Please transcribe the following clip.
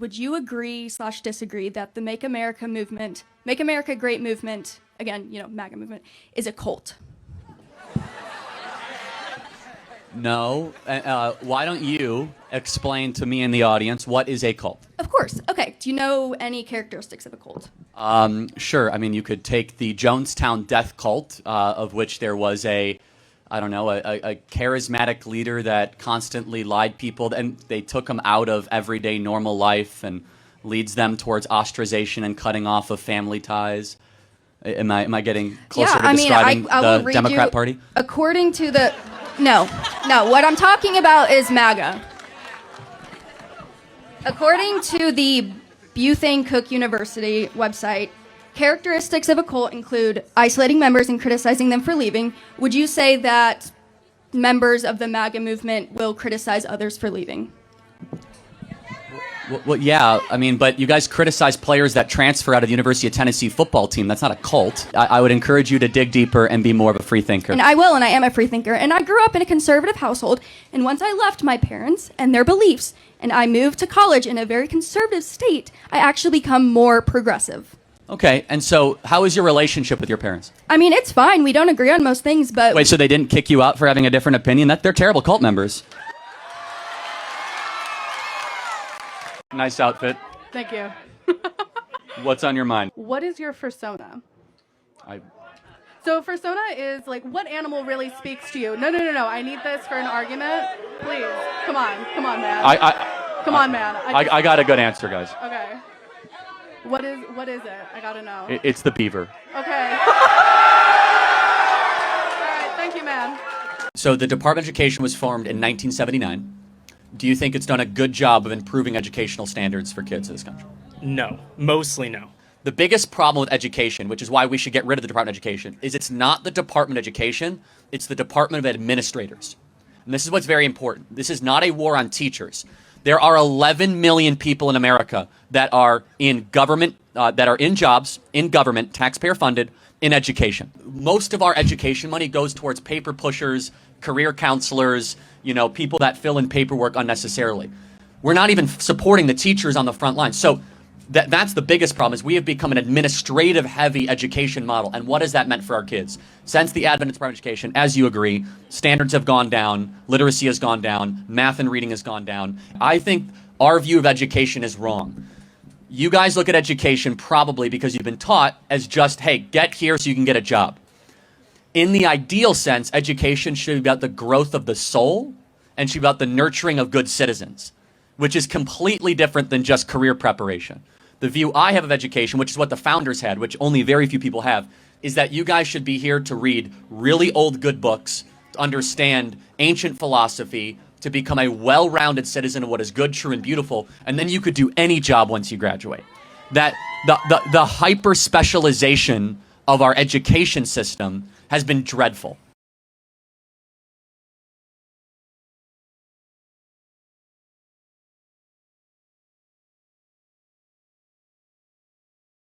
Would you agree / disagree that the Make America movement, Make America Great movement, again, MAGA movement, is a cult? No. Why don't you explain to me and the audience what is a cult? Of course. Okay. Do you know any characteristics of a cult? Sure. I mean, you could take the Jonestown death cult, of which there was a charismatic leader that constantly lied people, and they took them out of everyday normal life and leads them towards ostracization and cutting off of family ties. Am I getting closer to describing the Democrat Party? According to the... No, what I'm talking about is MAGA. According to the Bethune Cook University website, characteristics of a cult include isolating members and criticizing them for leaving. Would you say that members of the MAGA movement will criticize others for leaving? Well, yeah, I mean, but you guys criticize players that transfer out of the University of Tennessee football team. That's not a cult. I would encourage you to dig deeper and be more of a free thinker. And I will, and I am a free thinker. And I grew up in a conservative household, and once I left my parents and their beliefs, and I moved to college in a very conservative state, I actually become more progressive. Okay, and so how is your relationship with your parents? I mean, it's fine. We don't agree on most things, but... Wait, so they didn't kick you out for having a different opinion? They're terrible cult members. Nice outfit. Thank you. What's on your mind? What is your persona? So persona is like, what animal really speaks to you? No. I need this for an argument. Please, come on, man. Come on, man. I got a good answer, guys. Okay. What is it? I gotta know. It's the beaver. Okay. All right. Thank you, man. So the Department of Education was formed in 1979. Do you think it's done a good job of improving educational standards for kids in this country? No, mostly no. The biggest problem with education, which is why we should get rid of the Department of Education, is it's not the Department of Education, it's the Department of Administrators. And this is what's very important. This is not a war on teachers. There are 11 million people in America that are in government, that are in jobs, in government, taxpayer funded, in education. Most of our education money goes towards paper pushers, career counselors, people that fill in paperwork unnecessarily. We're not even supporting the teachers on the front line. So that's the biggest problem, is we have become an administrative heavy education model. And what has that meant for our kids? Since the advent of Department of Education, as you agree, standards have gone down, literacy has gone down, math and reading has gone down. I think our view of education is wrong. You guys look at education probably because you've been taught as just, hey, get here so you can get a job. In the ideal sense, education should be about the growth of the soul and should be about the nurturing of good citizens, which is completely different than just career preparation. The view I have of education, which is what the founders had, which only very few people have, is that you guys should be here to read really old good books, to understand ancient philosophy, to become a well-rounded citizen of what is good, true, and beautiful, and then you could do any job once you graduate. That the hyper-specialization of our education system has been dreadful.